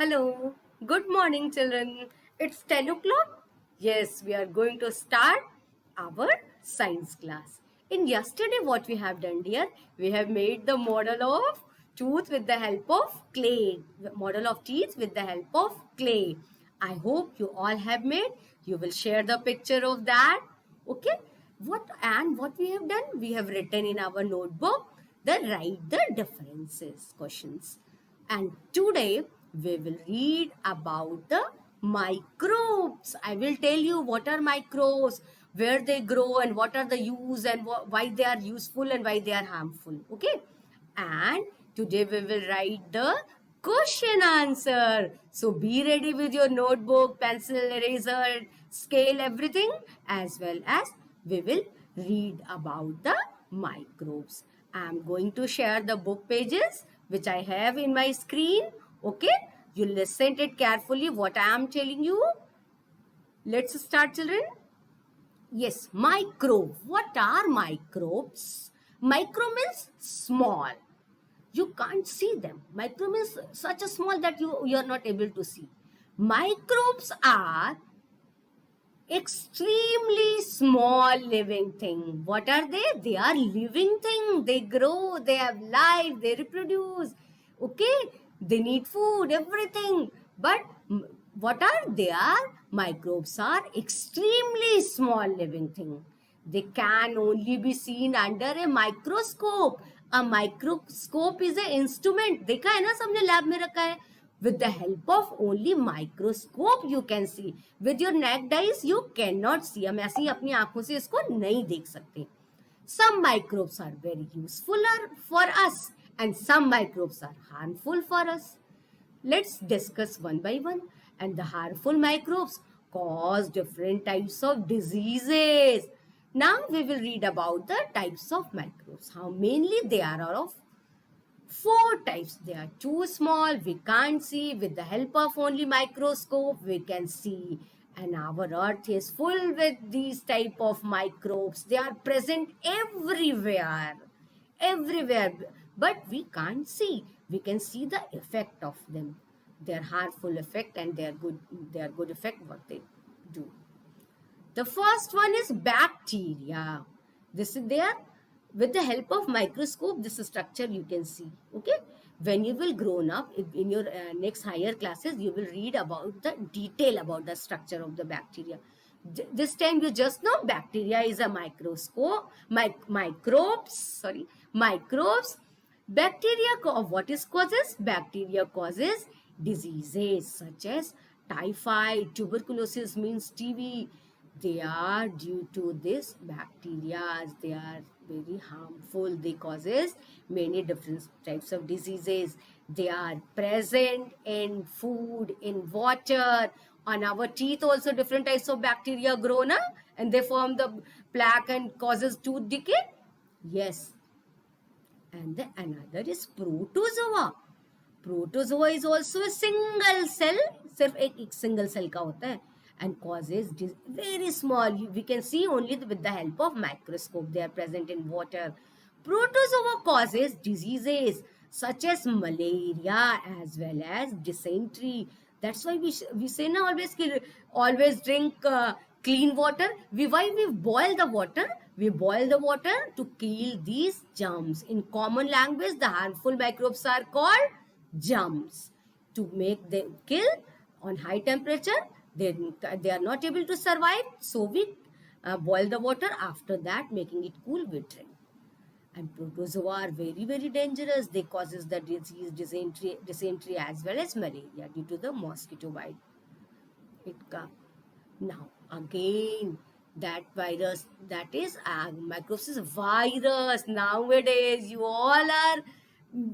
Hello, good morning, children. It's 10 o'clock. Yes, we are going to start our science class. In yesterday, what we have done, dear, we have made the model of tooth with the help of clay, the model of teeth with the help of clay. I hope you all have made. You will share the picture of that. Okay. What we have done? We have written in our notebook the write the differences questions. And today we will read about the microbes. I will tell you what are microbes, where they grow, and what are the use and why they are useful and why they are harmful. Okay. And today we will write the question answer. So be ready with your notebook, pencil, eraser, scale, everything, as well as we will read about the microbes. I am going to share the book pages which I have in my screen. Okay, you listen to it carefully what I am telling you. Let's start, children. Yes, microbe. What are microbes? Micro means small. You can't see them. Microbe is such a small that you are not able to see. Microbes are extremely small living thing. What are they? They are living thing. They grow, they have life, they reproduce. Okay, they need food, everything. But what are they? Are microbes are extremely small living thing. They can only be seen under a microscope. A microscope is an instrument. देखा है ना सबने lab में रखा है. With the help of only microscope you can see. With your naked eyes you cannot see. हम ऐसे ही अपनी आंखों से इसको नहीं देख सकते. Some microbes are very useful for us and some microbes are harmful for us. Let's discuss one by one. And the harmful microbes cause different types of diseases. Now we will read about the types of microbes. How mainly they are of four types. They are too small, we can't see. With the help of only microscope we can see. And our earth is full with these type of microbes. They are present everywhere. Everywhere. But we can't see. We can see the effect of them. Their harmful effect and their good effect, what they do. The first one is bacteria. This is there. With the help of microscope, this structure you can see. Okay. When you will grown up in your next higher classes, you will read about the detail about the structure of the bacteria. This time you just know bacteria is a microscope, microbes, sorry, microbes. Bacteria, what is causes? Bacteria causes diseases such as typhoid, tuberculosis means TB. They are due to this bacteria. They are very harmful. They causes many different types of diseases. They are present in food, in water, on our teeth also different types of bacteria grow na? And they form the plaque and causes tooth decay. Yes. And the another is protozoa. Protozoa is also a single cell. सिर्फ एक single cell का होता है. And causes very small. We can see only with the help of microscope. They are present in water. Protozoa causes diseases such as malaria as well as dysentery. That's why we say now always drink clean water. Why we boil the water? We boil the water to kill these germs. In common language, the harmful microbes are called germs. To make them kill on high temperature, they are not able to survive. So we boil the water. After that, making it cool, we drink. And protozoa are very, very dangerous. They causes the disease, dysentery as well as malaria due to the mosquito bite. Now, again, that virus, that is microsis virus. Nowadays, you all are,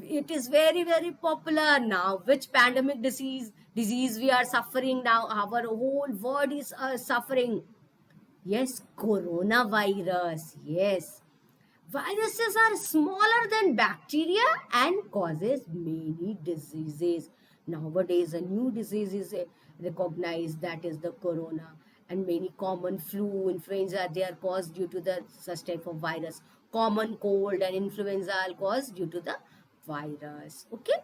it is very, very popular now. Which pandemic disease we are suffering now? Our whole world is suffering. Yes, coronavirus. Yes. Viruses are smaller than bacteria and causes many diseases. Nowadays, a new disease is recognized, that is the corona. And many common flu, influenza, they are caused due to the such type of virus. Common cold and influenza are caused due to the virus. Okay.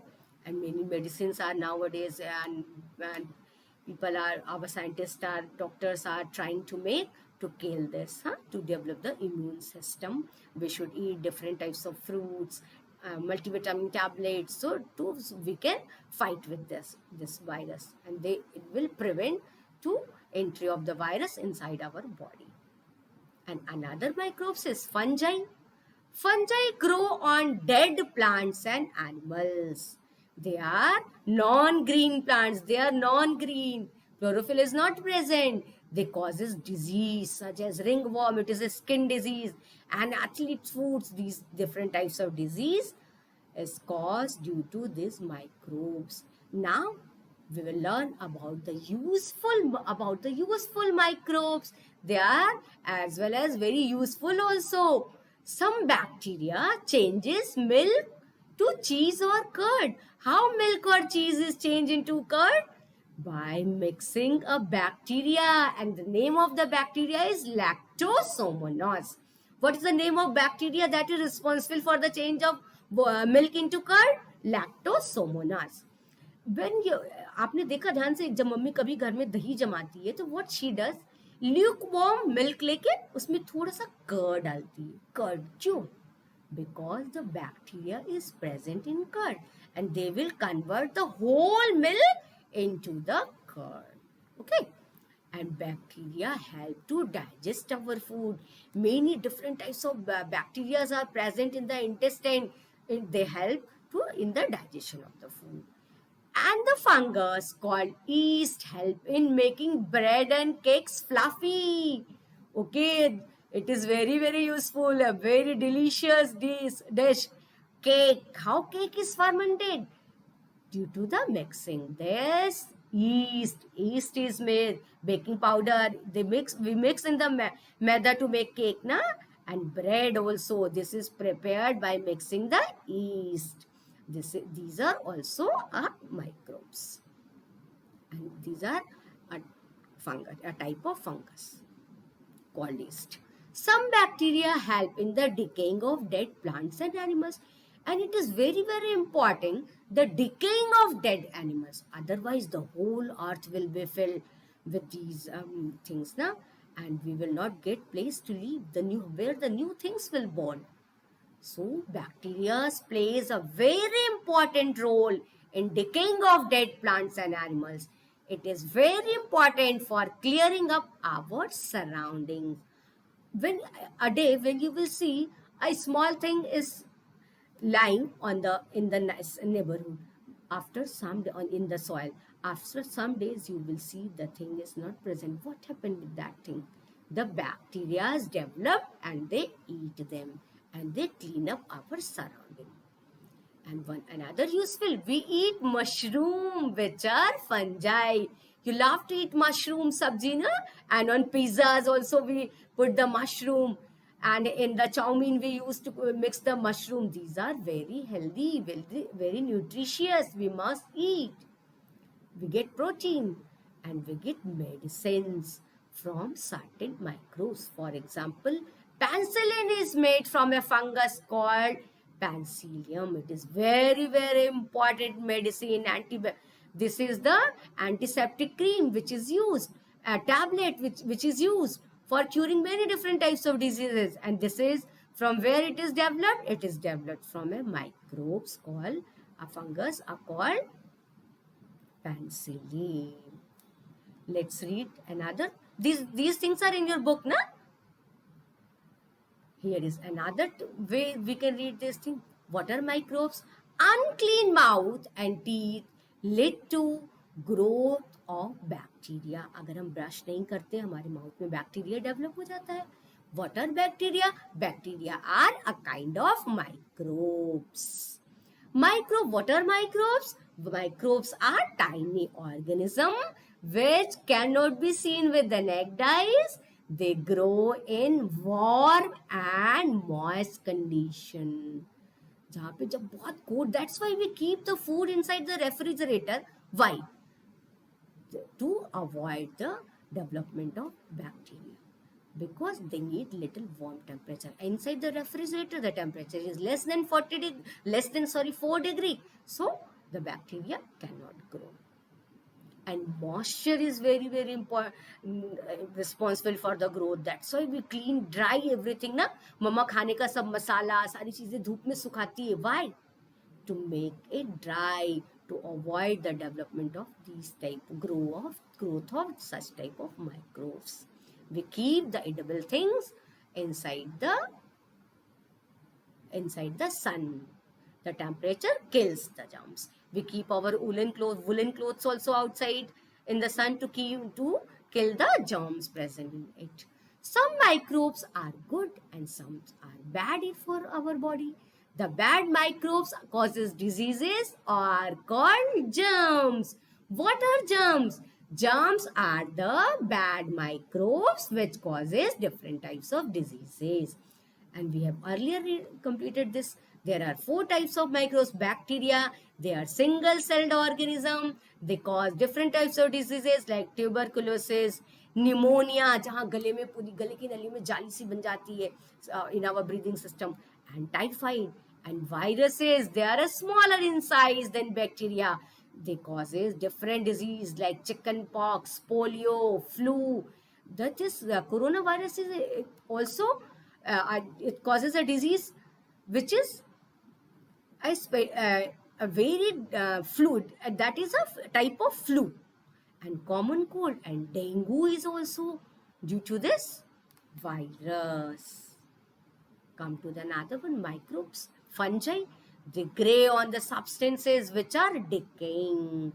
And many medicines are nowadays, and people are, our scientists are, doctors are trying to make to kill this, to develop the immune system. We should eat different types of fruits, multivitamin tablets, so we can fight with this virus, and it will prevent to entry of the virus inside our body. And another microbes is fungi. Fungi grow on dead plants and animals. They are non-green plants. They are non-green. Chlorophyll is not present. They causes disease such as ringworm. It is a skin disease. And athlete foods, these different types of disease is caused due to these microbes. Now we will learn about the useful microbes. They are as well as very useful also. Some bacteria changes milk to cheese or curd. How milk or cheese is changed into curd? By mixing a bacteria, and the name of the bacteria is Lactosomonas. What is the name of bacteria that is responsible for the change of milk into curd? Lactosomonas. When you, आपने देखा ध्यान से, जब mummy कभी घर में दही जमाती है तो what she does, Luke warm milk लेके उसमें थोड़ा सा कर्ड डालती है. कर्ड क्यों? Because the bacteria is present in curd and they will convert the whole milk into the curd. Okay. And bacteria help to digest our food. Many different types of bacteria are present in the intestine, and they help to in the digestion of the food. And the fungus called yeast help in making bread and cakes fluffy. Okay, it is very, very useful, a very delicious dish. Cake. How cake is fermented? Due to the mixing. This yeast is made, baking powder, we mix in the maida to make cake, na? And bread also, this is prepared by mixing the yeast. These are also microbes, and these are a fungus, a type of fungus called yeast. Some bacteria help in the decaying of dead plants and animals, and it is very, very important, the decaying of dead animals. Otherwise, the whole earth will be filled with these things, na? And we will not get place to live. Where the new things will born. So, bacteria plays a very important role in decaying of dead plants and animals. It is very important for clearing up our surroundings. When you will see a small thing is lying in the neighborhood, after some in the soil, after some days you will see the thing is not present. What happened with that thing? The bacteria develop and they eat them, and they clean up our surrounding. And another useful, we eat mushroom, which are fungi. You love to eat mushroom sabji, na? And on pizzas also we put the mushroom, and in the chow mein we used to mix the mushroom. These are very healthy, very, very nutritious. We must eat. We get protein and we get medicines from certain microbes. For example, penicillin is made from a fungus called Penicillium. It is very, very important medicine. This is the antiseptic cream which is used, a tablet which is used for curing many different types of diseases. And this is from where it is developed? It is developed from a microbes called a fungus called penicillin. Let's read another. These things are in your book, na? Here is another way we can read this thing. What are microbes? Unclean mouth and teeth lead to growth of bacteria. अगर हम brush नहीं करते हमारे mouth में bacteria develop हो जाता है. What are bacteria? Bacteria are a kind of microbes. What are microbes? Microbes are tiny organisms which cannot be seen with the naked eyes. They grow in warm and moist condition. जहाँ पे जब बहुत cold, that's why we keep the food inside the refrigerator. Why? To avoid the development of bacteria. Because they need little warm temperature. Inside the refrigerator, the temperature is less than 4 degree. So the bacteria cannot grow. And moisture is very very important, responsible for the growth. That's why we clean dry everything ना. मम्मा खाने का सब मसाला सारी चीजें धूप में सुखाती है. Why? To make it dry, to avoid the development of these type growth of such type of microbes. We keep the edible things inside the sun. The temperature kills the germs. We keep our woolen clothes also outside in the sun to kill the germs present in it. Some microbes are good and some are bad for our body. The bad microbes causes diseases are called germs. What are germs? Germs are the bad microbes which causes different types of diseases. And we have earlier completed this. There are 4 types of microbes. Bacteria, they are single-celled organism. They cause different types of diseases like tuberculosis, pneumonia, जहाँ गले में पूरी गले की नली में जाली सी बन जाती है in our breathing system, and typhoid. And viruses, they are smaller in size than bacteria. They causes different disease like chicken pox, polio, flu. That is, coronavirus is also it causes a disease which is a very flu, that is a type of flu. And common cold and dengue is also due to this virus. Come to the another one, microbes, fungi. They grey on the substances which are decaying.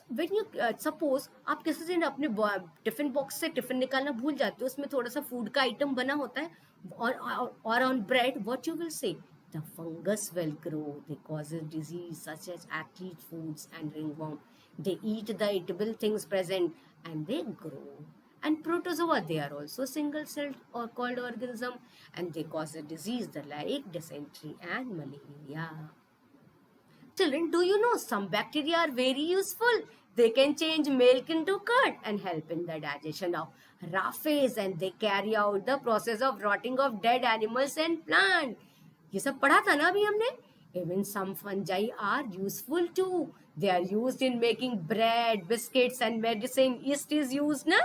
When you suppose आप किसी दिन अपने tiffin box से tiffin निकालना भूल जाते हो, उसमें थोड़ा सा फूड का आइटम बना होता है, or on bread, what you will say? The fungus will grow. They causes disease such as athlete foods and ringworm. They eat the eatable things present and they grow. And protozoa, they are also single-celled or called organism, and they cause a disease like dysentery and malaria. Children, do you know some bacteria are very useful? They can change milk into curd and help in the digestion of rough phase, and they carry out the process of rotting of dead animals and plants. ये सब पढ़ा था ना अभी हमने. Even some fungi are useful too. They are used in making bread, biscuits and medicine. Yeast is used na?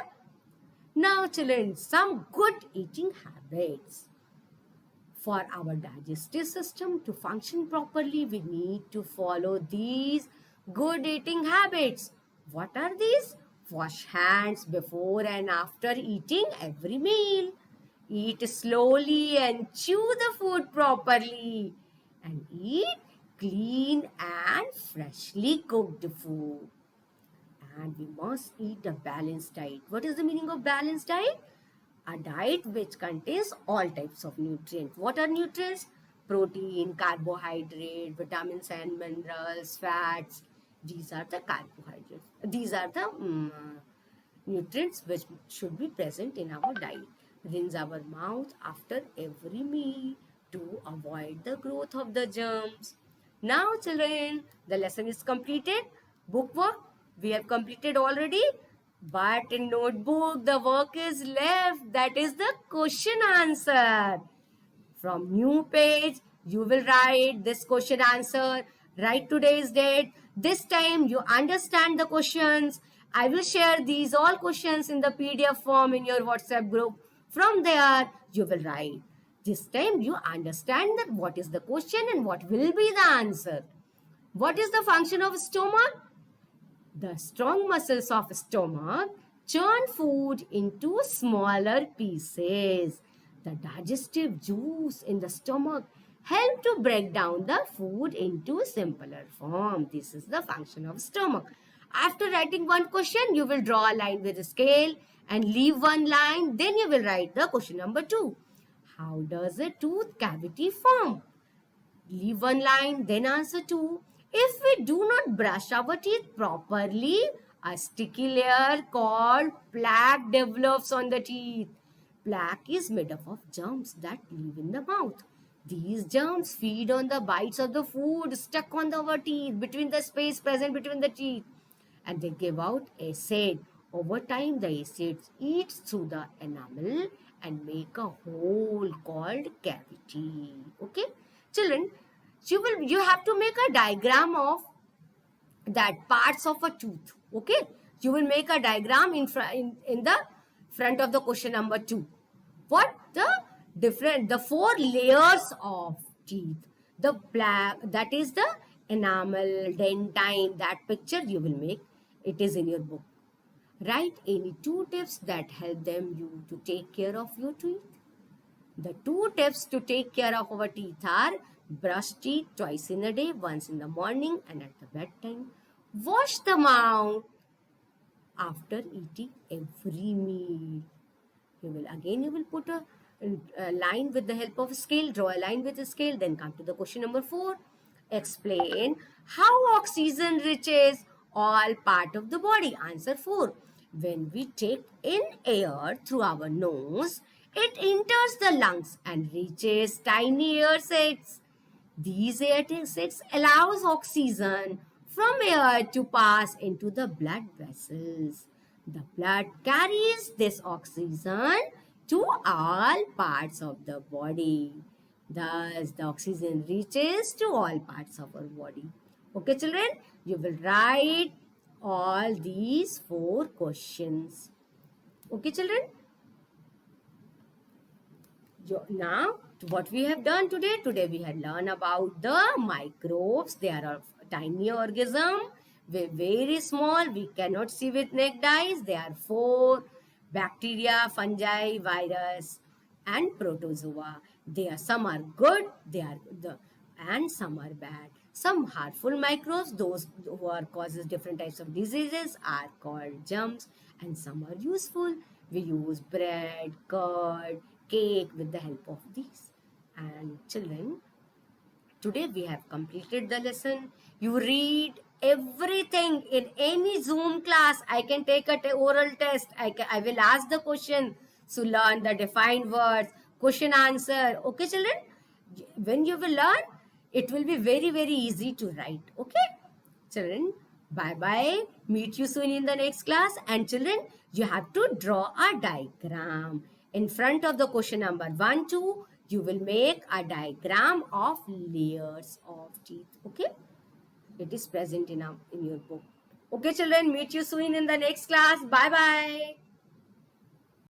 Now children, some good eating habits. For our digestive system to function properly, we need to follow these good eating habits. What are these? Wash hands before and after eating every meal. Eat slowly and chew the food properly. And eat clean and freshly cooked food. And we must eat a balanced diet. What is the meaning of balanced diet? A diet which contains all types of nutrients. What are nutrients? Protein, carbohydrate, vitamins and minerals, fats. These are the carbohydrates. These are the nutrients which should be present in our diet. Rinse our mouth after every meal to avoid the growth of the germs. Now children, the lesson is completed. Book work we have completed already. But in notebook, the work is left. That is the question answer. From new page, you will write this question answer. Write today's date. This time you understand the questions. I will share these all questions in the PDF form in your WhatsApp group. From there, you will write. This time you understand that what is the question and what will be the answer. What is the function of stomach? The strong muscles of stomach churn food into smaller pieces. The digestive juice in the stomach help to break down the food into simpler form. This is the function of stomach. After writing one question, you will draw a line with a scale and leave one line. Then you will write the question number 2. How does a tooth cavity form? Leave one line, then answer 2. If we do not brush our teeth properly, a sticky layer called plaque develops on the teeth. Plaque is made up of germs that live in the mouth. These germs feed on the bites of the food stuck on our teeth, between the space present between the teeth, and they give out acid. Over time, the acid eats through the enamel and make a hole called cavity. Okay, children, you have to make a diagram of that parts of a tooth. Okay, you will make a diagram in the front of the question number 2. What the 4 layers of teeth, the black, that is the enamel, dentine, that picture you will make. It is in your book. Write any 2 tips that help them you to take care of your teeth. The 2 tips to take care of our teeth are: brush teeth twice in a day, once in the morning and at the bedtime. Wash the mouth after eating every meal. You will put a line with the help of a scale, draw a line with a scale, then come to the question number 4. Explain how oxygen reaches all part of the body. Answer 4. When we take in air through our nose, it enters the lungs and reaches tiny air sacs. These air sacs allows oxygen from air to pass into the blood vessels. The blood carries this oxygen to all parts of the body. Thus, the oxygen reaches to all parts of our body. Okay, children, you will write all these 4 questions. Okay, children? Now, what we have done today we had learned about the microbes. They are a tiny organism, very small. We cannot see with naked eyes. They are 4: bacteria, fungi, virus, and protozoa. Some are good, and some are bad. Some harmful microbes, those who are causes different types of diseases, are called germs, and some are useful. We use bread, curd, cake with the help of these. And children, today we have completed the lesson. You read everything in any Zoom class. I can take oral test. I will ask the question. So learn the defined words, question answer. Okay, children? When you will learn, it will be very, very easy to write. Okay? Children, bye-bye. Meet you soon in the next class. And children, you have to draw a diagram. In front of the question number 1, 2, you will make a diagram of layers of teeth. Okay? It is present in your book. Okay, children, meet you soon in the next class. Bye-bye.